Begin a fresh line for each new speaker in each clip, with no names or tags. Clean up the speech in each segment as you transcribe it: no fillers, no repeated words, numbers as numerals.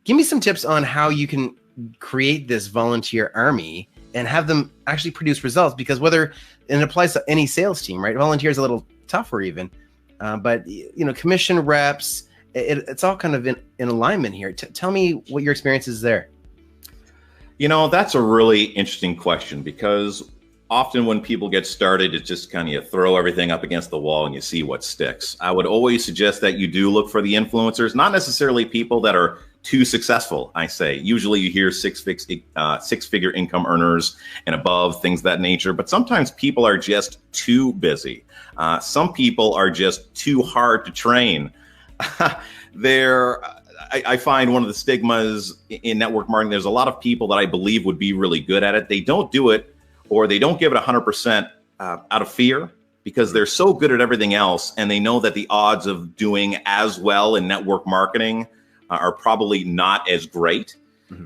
give me some tips on how you can create this volunteer army and have them actually produce results, because and it applies to any sales team, right? Volunteer is a little tougher even, but commission reps, it's all kind of in alignment here. Tell me what your experience is there.
That's a really interesting question, because often when people get started, it's just kind of you throw everything up against the wall and you see what sticks. I would always suggest that you do look for the influencers, not necessarily people that are too successful. I say usually you hear six-figure income earners and above, things of that nature, but sometimes people are just too busy. Some people are just too hard to train. I find one of the stigmas in network marketing, there's a lot of people that I believe would be really good at it. They don't do it, or they don't give it 100% out of fear, because they're so good at everything else. And they know that the odds of doing as well in network marketing are probably not as great.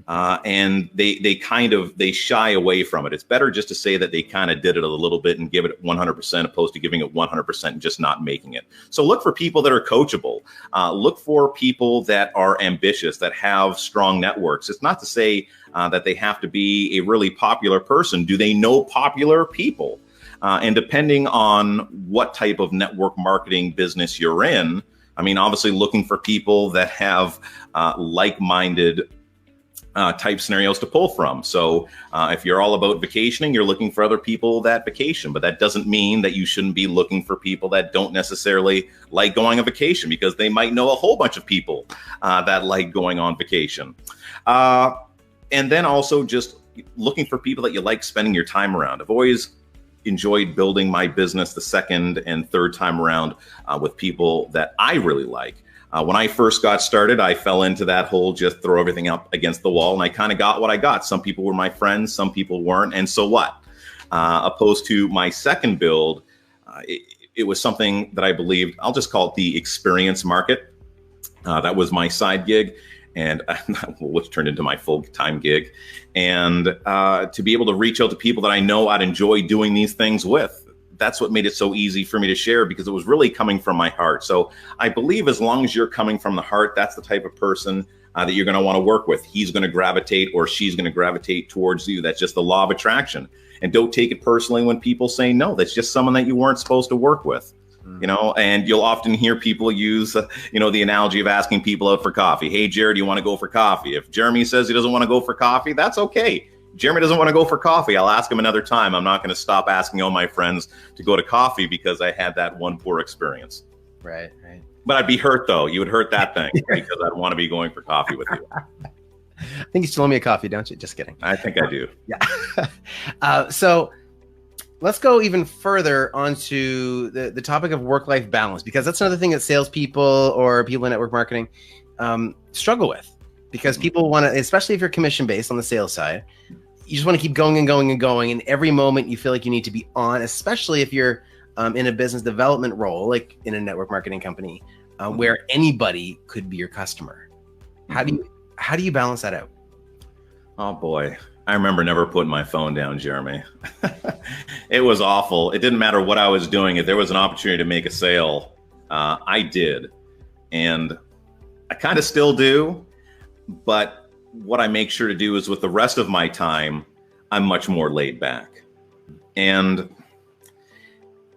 And they shy away from it. It's better just to say that they kind of did it a little bit and give it 100%, opposed to giving it 100% and just not making it. So look for people that are coachable. Look for people that are ambitious, that have strong networks. It's not to say that they have to be a really popular person. Do they know popular people? And depending on what type of network marketing business you're in, I mean, obviously looking for people that have like-minded type scenarios to pull from. So if you're all about vacationing, you're looking for other people that vacation, but that doesn't mean that you shouldn't be looking for people that don't necessarily like going on vacation, because they might know a whole bunch of people that like going on vacation. And then also just looking for people that you like spending your time around. I've always enjoyed building my business the second and third time around with people that I really like. When I first got started, I fell into that whole just throw everything up against the wall, and I kind of got what I got. Some people were my friends, some people weren't, and so what? Opposed to my second build, it was something that I believed, I'll just call it the experience market. That was my side gig, and which turned into my full-time gig. And to be able to reach out to people that I know I'd enjoy doing these things with, that's what made it so easy for me to share, because it was really coming from my heart. So I believe as long as you're coming from the heart, that's the type of person that you're going to want to work with. He's going to gravitate, or she's going to gravitate towards you. That's just the law of attraction. And don't take it personally when people say no. That's just someone that you weren't supposed to work with. And you'll often hear people use, the analogy of asking people out for coffee. Hey, Jared, do you want to go for coffee? If Jeremy says he doesn't want to go for coffee, that's okay. Jeremy doesn't want to go for coffee. I'll ask him another time. I'm not going to stop asking all my friends to go to coffee because I had that one poor experience.
Right.
But I'd be hurt, though. You would hurt that thing because I'd want to be going for coffee with you.
I think you still owe me a coffee, don't you? Just kidding.
I think I do.
Yeah. So let's go even further onto the topic of work-life balance, because that's another thing that salespeople or people in network marketing struggle with. Because people want to, especially if you're commission-based on the sales side, you just want to keep going and going and going. And every moment you feel like you need to be on, especially if you're in a business development role, like in a network marketing company, where anybody could be your customer. How do you balance that out?
Oh boy, I remember never putting my phone down, Jeremy. It was awful. It didn't matter what I was doing. If there was an opportunity to make a sale, I did, and I kind of still do. But what I make sure to do is with the rest of my time, I'm much more laid back. And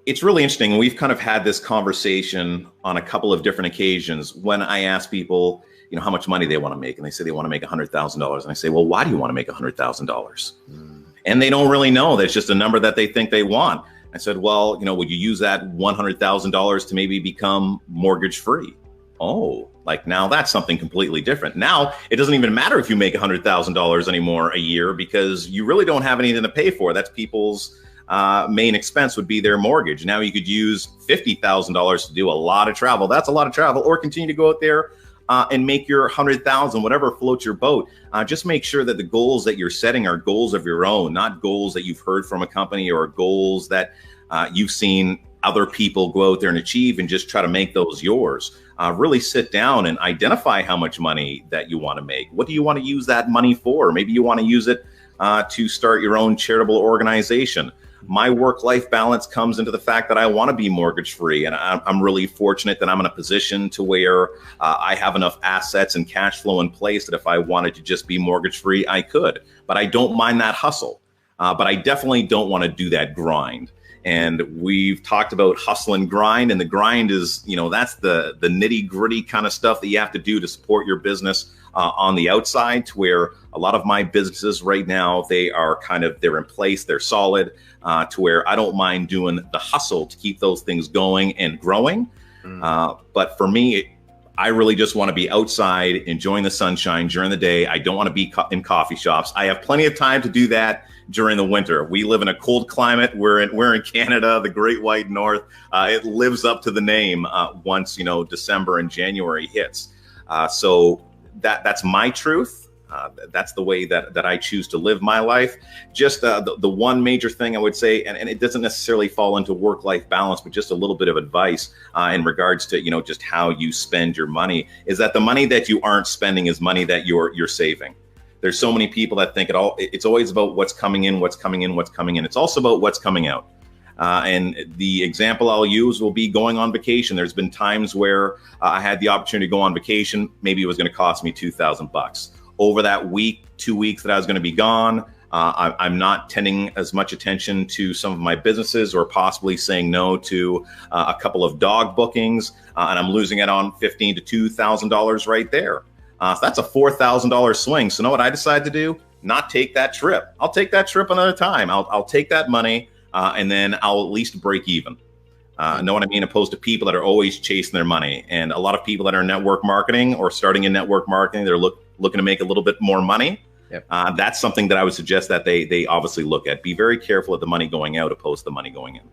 it's really interesting. We've kind of had this conversation on a couple of different occasions when I ask people, how much money they want to make. And they say they want to make $100,000. And I say, well, why do you want to make $100,000? And they don't really know. That's just a number that they think they want. I said, well, would you use that $100,000 to maybe become mortgage free? Oh, like now that's something completely different. Now it doesn't even matter if you make $100,000 anymore a year, because you really don't have anything to pay for. That's people's main expense would be their mortgage. Now you could use $50,000 to do a lot of travel. That's a lot of travel, or continue to go out there and make your 100,000, whatever floats your boat. Just make sure that the goals that you're setting are goals of your own, not goals that you've heard from a company or goals that you've seen other people go out there and achieve, and just try to make those yours. Really sit down and identify how much money that you want to make. What do you want to use that money for? Maybe you want to use it to start your own charitable organization. My work-life balance comes into the fact that I want to be mortgage-free, and I'm really fortunate that I'm in a position to where I have enough assets and cash flow in place that if I wanted to just be mortgage-free, I could. But I don't mind that hustle. But I definitely don't want to do that grind. And we've talked about hustle and grind, and the grind is, that's the nitty gritty kind of stuff that you have to do to support your business on the outside, to where a lot of my businesses right now, they're in place, they're solid, to where I don't mind doing the hustle to keep those things going and growing. But for me, I really just want to be outside enjoying the sunshine during the day. I don't want to be in coffee shops. I have plenty of time to do that during the winter. We live in a cold climate. We're in Canada, the Great White North. It lives up to the name once December and January hits. So that's my truth. That's the way that I choose to live my life. Just the one major thing I would say, and it doesn't necessarily fall into work-life balance, but just a little bit of advice in regards to just how you spend your money, is that the money that you aren't spending is money that you're saving. There's so many people that think it's always about what's coming in, what's coming in, what's coming in. It's also about what's coming out. And the example I'll use will be going on vacation. There's been times where I had the opportunity to go on vacation. Maybe it was going to cost me $2,000. Over that week, 2 weeks that I was going to be gone, I'm not tending as much attention to some of my businesses, or possibly saying no to a couple of dog bookings, and I'm losing it on $1,500 to $2,000 right there. So that's a $4,000 swing. So know what I decided to do? Not take that trip. I'll take that trip another time. I'll take that money, and then I'll at least break even. Know what I mean? Opposed to people that are always chasing their money. And a lot of people that are in network marketing or starting in network marketing, they're looking to make a little bit more money.
Yep.
That's something that I would suggest that they obviously look at. Be very careful of the money going out opposed to the money going in.